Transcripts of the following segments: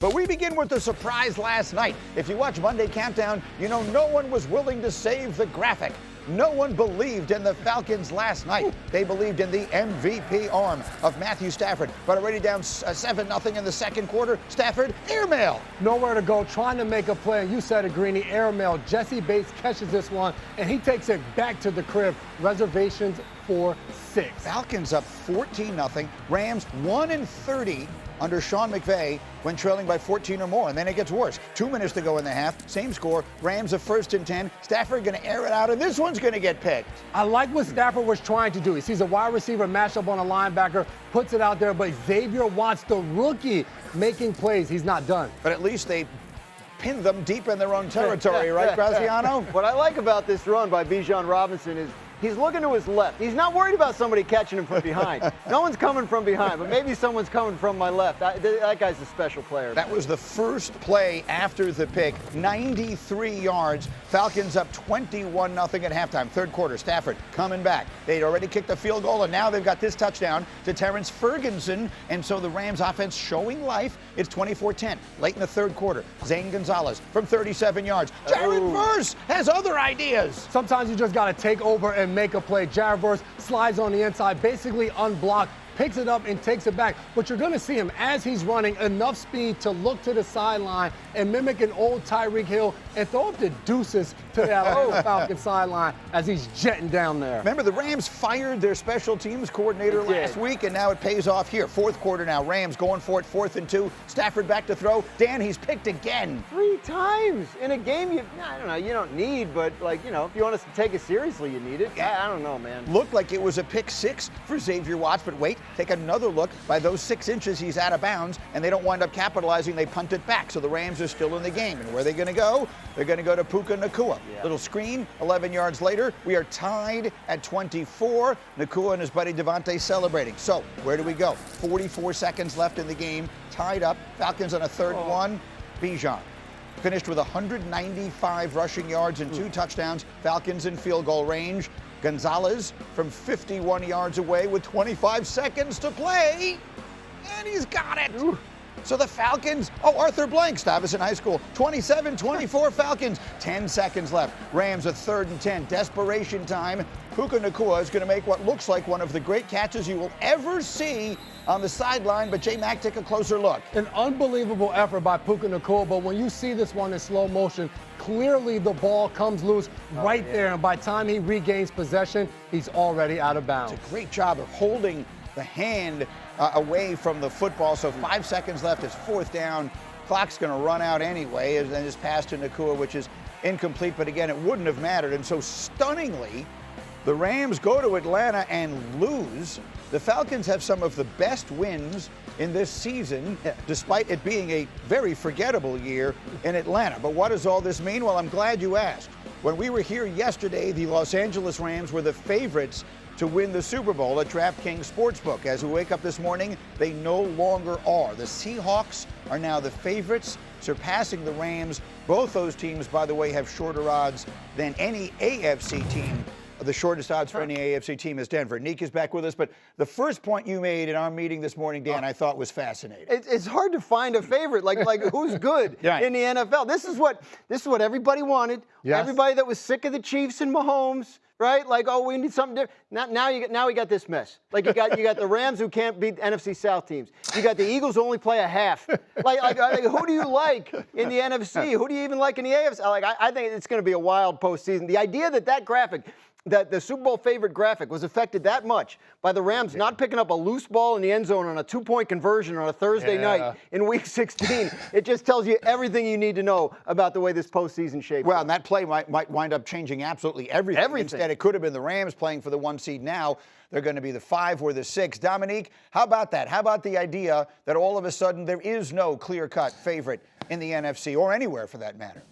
But we begin with the surprise last night. If you watch Monday Countdown, you know no one was willing to save the graphic. No one believed in the Falcons last night. They believed in the MVP arm of Matthew Stafford. But already down 7-0 in the second quarter, Stafford, airmail. Nowhere to go, trying to make a play. You said it, Greeny, airmail. Jesse Bates catches this one, and he takes it back to the crib. Reservations for 6. Falcons up 14-0. Rams 1-30 under Sean McVay when trailing by 14 or more. And then it gets worse. 2 minutes to go in the half. Same score. Rams are 1st and 10. Stafford going to air it out, and this one's going to get picked. I like what Stafford was trying to do. He sees a wide receiver match up on a linebacker, puts it out there, but Xavier Watts, the rookie, making plays. He's not done. But at least they pinned them deep in their own territory, right, Graziano? What I like about this run by Bijan Robinson is he's looking to his left. He's not worried about somebody catching him from behind. No one's coming from behind, but maybe someone's coming from my left. That guy's a special player. That was the first play after the pick. 93 yards. Falcons up 21-0 at halftime. Third quarter, Stafford coming back. They'd already kicked the field goal, and now they've got this touchdown to Terrence Ferguson. And so the Rams offense showing life. It's 24-10. Late in the third quarter, Zane Gonzalez from 37 yards. Jared Verse has other ideas. Sometimes you just got to take over and make a play. Jared Verse slides on the inside, basically unblocked, picks it up and takes it back. But you're going to see him as he's running enough speed to look to the sideline and mimic an old Tyreek Hill and throw up the deuces to that Atlanta Falcons sideline as he's jetting down there. Remember, the Rams fired their special teams coordinator last week, and now it pays off here. Fourth quarter now. Rams going for it, 4th and 2. Stafford back to throw. Dan, he's picked again. 3 times in a game I don't know, you don't need, but if you want us to take it seriously, you need it. I don't know, man. Looked like it was a pick 6 for Xavier Watts, but wait, take another look. By those 6 inches, he's out of bounds, and they don't wind up capitalizing. They punt it back, so the Rams are still in the game. And where are they going to go? They're going to go to Puka Nacua. Yeah. Little screen, 11 yards later. We are tied at 24. Nacua and his buddy Devontae celebrating. So where do we go? 44 seconds left in the game. Tied up. Falcons on a 3rd and 1. Bijan finished with 195 rushing yards and 2 touchdowns. Falcons in field goal range. Gonzalez from 51 yards away with 25 seconds to play. And he's got it. Ooh. So the Falcons, Arthur Blank, Stuyvesant High School, 27-24 Falcons, 10 seconds left. Rams a 3rd and 10, desperation time. Puka Nacua is going to make what looks like one of the great catches you will ever see on the sideline, but J-Mac, take a closer look. An unbelievable effort by Puka Nacua, but when you see this one in slow motion, clearly the ball comes loose there, and by the time he regains possession, he's already out of bounds. It's a great job of holding the hand away from the football. So 5 seconds left. It's 4th down. Clock's going to run out anyway. And then his pass to Nacua, which is incomplete. But again, it wouldn't have mattered. And so stunningly, the Rams go to Atlanta and lose. The Falcons have some of the best wins in this season, despite it being a very forgettable year in Atlanta. But what does all this mean? Well, I'm glad you asked. When we were here yesterday, the Los Angeles Rams were the favorites to win the Super Bowl at DraftKings Sportsbook. As we wake up this morning, they no longer are. The Seahawks are now the favorites, surpassing the Rams. Both those teams, by the way, have shorter odds than any AFC team. The shortest odds for any AFC team is Denver. Neek is back with us, but the first point you made in our meeting this morning, Dan, I thought was fascinating. It's hard to find a favorite, like who's good in the NFL. This is what everybody wanted. Yes. Everybody that was sick of the Chiefs and Mahomes, right? We need something different. Now we got this mess. You got the Rams who can't beat NFC South teams. You got the Eagles who only play a half. Who do you like in the NFC? Who do you even like in the AFC? I think it's going to be a wild postseason. The idea that graphic, that the Super Bowl favorite graphic was affected that much by the Rams not picking up a loose ball in the end zone on a 2-point conversion on a Thursday night in Week 16. It just tells you everything you need to know about the way this postseason shapes. Well, and that play might wind up changing absolutely everything. Instead, it could have been the Rams playing for the 1 seed. Now they're going to be the 5 or the 6. Dominique, how about that? How about the idea that all of a sudden there is no clear-cut favorite in the NFC or anywhere for that matter?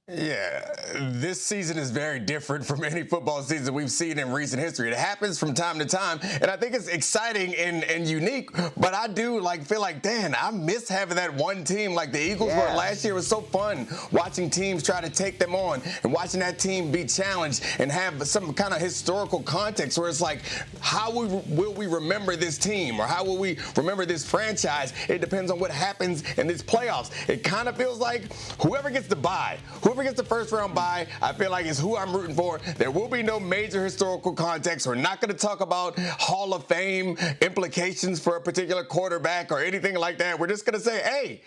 Yeah, this season is very different from any football season we've seen in recent history. It happens from time to time, and I think it's exciting and unique, but I do feel like, Dan, I miss having that one team like the Eagles were last year. It was so fun watching teams try to take them on and watching that team be challenged and have some kind of historical context where it's like, how will we remember this team, or how will we remember this franchise? It depends on what happens in this playoffs. It kind of feels like whoever gets the bye, whoever gets the first round bye, I feel like is who I'm rooting for. There will be no major historical context. We're not going to talk about Hall of Fame implications for a particular quarterback or anything like that. We're just going to say, hey,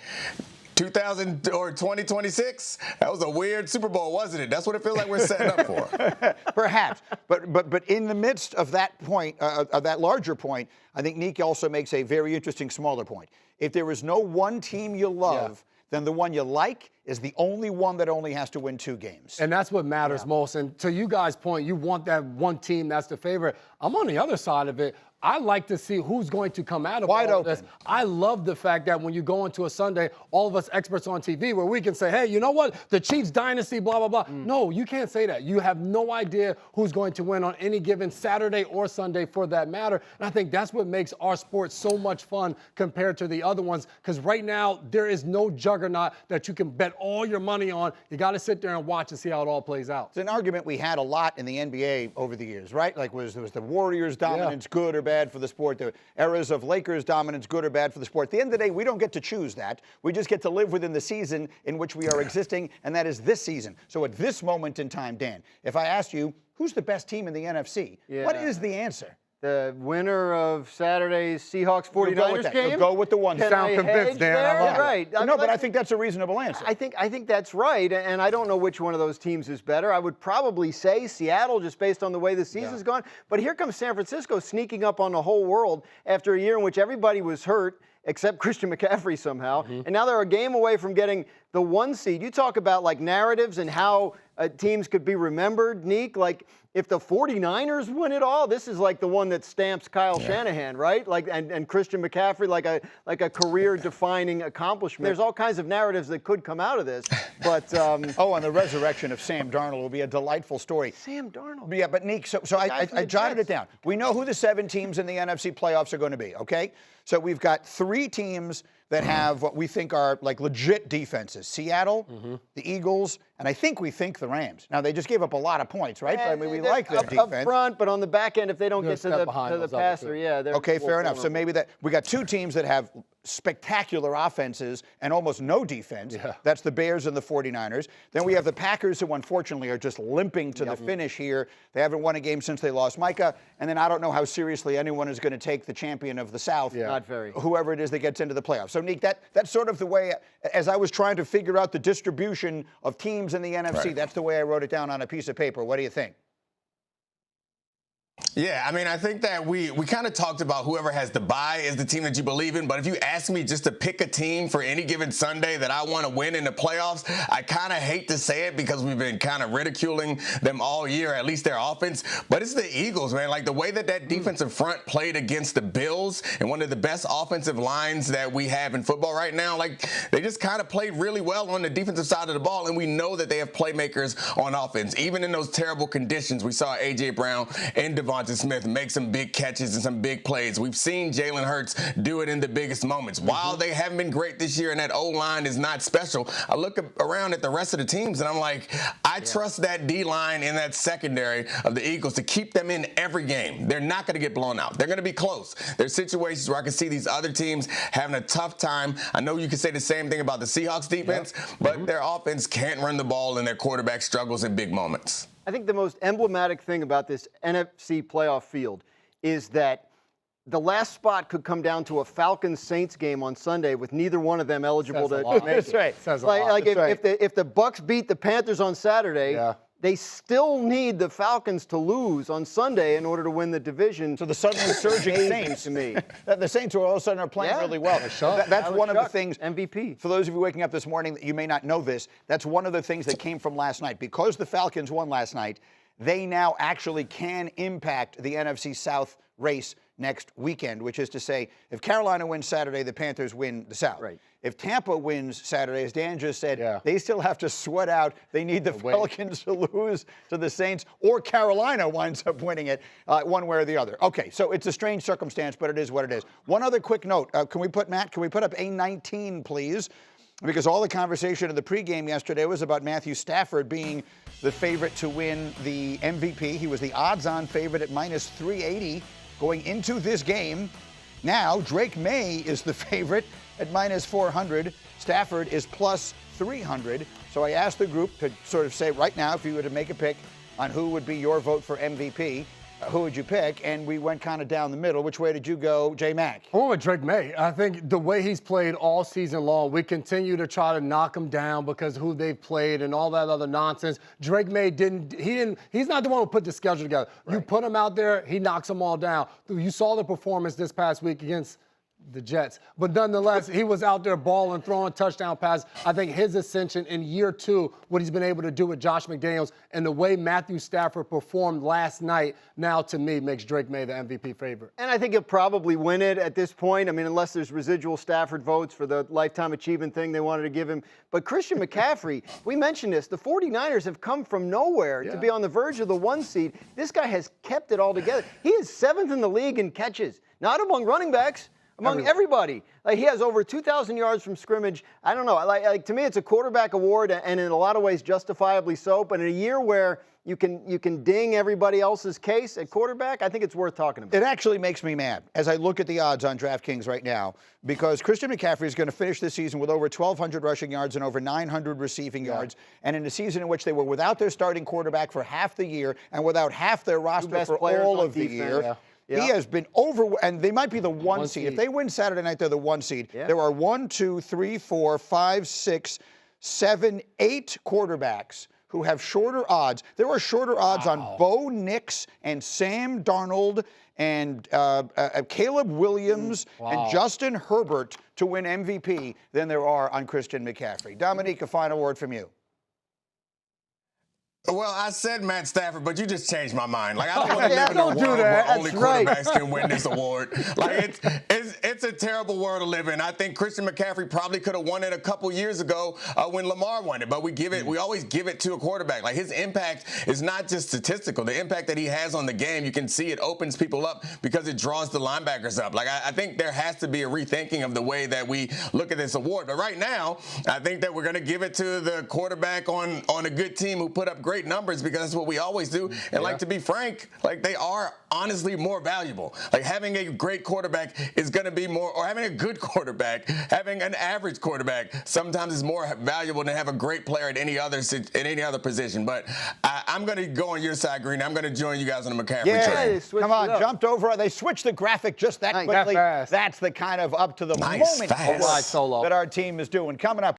2026, that was a weird Super Bowl, wasn't it? That's what it feels like we're setting up for. Perhaps, but in the midst of that point, of that larger point, I think Nick also makes a very interesting smaller point. If there is no one team you love, then the one you like is the only one that only has to win 2 games. And that's what matters most. And to you guys' point, you want that one team that's the favorite. I'm on the other side of it. I like to see who's going to come out of Wide all of open. this. I love the fact that when you go into a Sunday, all of us experts on TV, where we can say, hey, you know what? The Chiefs dynasty, blah, blah, blah. No, you can't say that. You have no idea who's going to win on any given Saturday or Sunday for that matter. And I think that's what makes our sport so much fun compared to the other ones. Because right now, there is no juggernaut that you can bet all your money on. You got to sit there and watch and see how it all plays out. It's an argument we had a lot in the NBA over the years, right? Like there was the Warriors' dominance good or bad for the sport, the eras of Lakers' dominance good or bad for the sport. At the end of the day, we don't get to choose that. We just get to live within the season in which we are existing, and that is this season. So at this moment in time, Dan, if I asked you, who's the best team in the NFC? What is the answer? The winner of Saturday's Seahawks-49ers game? You'll go with the one. Can Sound I convinced, hedge Dan. there? I love it. Right. No, but I think that's a reasonable answer. I think that's right, and I don't know which one of those teams is better. I would probably say Seattle, just based on the way the season's gone. But here comes San Francisco sneaking up on the whole world after a year in which everybody was hurt except Christian McCaffrey somehow. And now they're a game away from getting the 1 seed. You talk about narratives and how teams could be remembered, Neek. If the 49ers win it all, this is the one that stamps Kyle Shanahan, right? And Christian McCaffrey like a career-defining accomplishment. There's all kinds of narratives that could come out of this, but and the resurrection of Sam Darnold will be a delightful story. Sam Darnold. Yeah, but Neek, so I jotted it down. We know who the 7 teams in the NFC playoffs are going to be, okay? So we've got 3 teams that have what we think are legit defenses. Seattle, the Eagles, and I think the Rams. Now, they just gave up a lot of points, right? But, I mean, we like their defense. Up front, but on the back end, if they don't get to the passer, they're okay, fair enough. So maybe we got 2 teams that have spectacular offenses and almost no defense. That's the Bears and the 49ers. Then we have the Packers, who unfortunately are just limping to the finish here. They haven't won a game since they lost Micah. And then I don't know how seriously anyone is going to take the champion of the South, not very, whoever it is that gets into the playoffs. So, Nick, that's sort of the way, as I was trying to figure out the distribution of teams in the NFC, that's the way I wrote it down on a piece of paper. What do you think? Yeah, I mean, I think that we kind of talked about whoever has the bye is the team that you believe in. But if you ask me just to pick a team for any given Sunday that I want to win in the playoffs, I kind of hate to say it because we've been kind of ridiculing them all year, at least their offense. But it's the Eagles, man. The way that defensive front played against the Bills and one of the best offensive lines that we have in football right now, they just kind of played really well on the defensive side of the ball. And we know that they have playmakers on offense. Even in those terrible conditions, we saw A.J. Brown and Devonta Smith make some big catches and some big plays. We've seen Jalen Hurts do it in the biggest moments. While they haven't been great this year and that O-line is not special, I look around at the rest of the teams and I'm like, I trust that D-line and that secondary of the Eagles to keep them in every game. They're not going to get blown out. They're going to be close. There's situations where I can see these other teams having a tough time. I know you can say the same thing about the Seahawks defense, but their offense can't run the ball and their quarterback struggles in big moments. I think the most emblematic thing about this NFC playoff field is that the last spot could come down to a Falcons-Saints game on Sunday with neither one of them eligible to make it. That's right. If the Bucs beat the Panthers on Saturday, they still need the Falcons to lose on Sunday in order to win the division. So the suddenly surging Saints, to me. The Saints all of a sudden are playing really well. That's one of the things. MVP. For those of you waking up this morning, you may not know this. That's one of the things that came from last night. Because the Falcons won last night, they now actually can impact the NFC South race next weekend, which is to say, if Carolina wins Saturday, the Panthers win the South. Right. If Tampa wins Saturday, as Dan just said, they still have to sweat out. They need the Falcons to lose to the Saints, or Carolina winds up winning it one way or the other. Okay, so it's a strange circumstance, but it is what it is. One other quick note. Can we put up A19, please? Because all the conversation in the pregame yesterday was about Matthew Stafford being the favorite to win the MVP. He was the odds-on favorite at minus 380 going into this game. Now, Drake May is the favorite at minus 400. Stafford is plus 300. So I asked the group to sort of say right now, if you were to make a pick on who would be your vote for MVP, who would you pick? And we went kind of down the middle. Which way did you go, J-Mac? I went with Drake May. I think the way he's played all season long, we continue to try to knock him down because of who they've played and all that other nonsense. Drake May he's not the one who put the schedule together. Right. You put him out there, he knocks them all down. You saw the performance this past week against the Jets. But nonetheless, he was out there balling, throwing touchdown passes. I think his ascension in year 2, what he's been able to do with Josh McDaniels and the way Matthew Stafford performed last night, now to me makes Drake May the MVP favorite. And I think he'll probably win it at this point. I mean, unless there's residual Stafford votes for the lifetime achievement thing they wanted to give him. But Christian McCaffrey, we mentioned this, the 49ers have come from nowhere to be on the verge of the 1 seed. This guy has kept it all together. He is 7th in the league in catches, not among running backs. Among everybody. Like, he has over 2,000 yards from scrimmage. I don't know. Like to me, it's a quarterback award, and in a lot of ways, justifiably so. But in a year where you can ding everybody else's case at quarterback, I think it's worth talking about. It actually makes me mad as I look at the odds on DraftKings right now, because Christian McCaffrey is going to finish the season with over 1,200 rushing yards and over 900 receiving yards, and in a season in which they were without their starting quarterback for half the year and without half their roster for all of the year. Yeah. He has been and they might be the one seed. If they win Saturday night, they're the 1 seed. Yeah. There are 1, 2, 3, 4, 5, 6, 7, 8 quarterbacks who have shorter odds. There are shorter odds on Bo Nix and Sam Darnold and Caleb Williams and Justin Herbert to win MVP than there are on Christian McCaffrey. Dominique, a final word from you. Well, I said Matt Stafford, but you just changed my mind. Like, I don't want to live in a world where only right. quarterbacks can win this award. Like, it's a terrible world to live in. I think Christian McCaffrey probably could have won it a couple years ago when Lamar won it, but we always give it to a quarterback. Like, his impact is not just statistical. The impact that he has on the game, you can see it opens people up because it draws the linebackers up. Like, I think there has to be a rethinking of the way that we look at this award. But right now, I think that we're going to give it to the quarterback on a good team who put up great numbers, because that's what we always do. And like, to be frank, like, they are honestly more valuable. Like, having a great quarterback is going to be more, or having a good quarterback, having an average quarterback sometimes is more valuable than have a great player at any other position. But I'm going to go on your side, Green. I'm going to join you guys on the McCaffrey train. Come on, jumped over. They switched the graphic just that quickly. That fast. That's the kind of up to the moment solo that our team is doing. Coming up.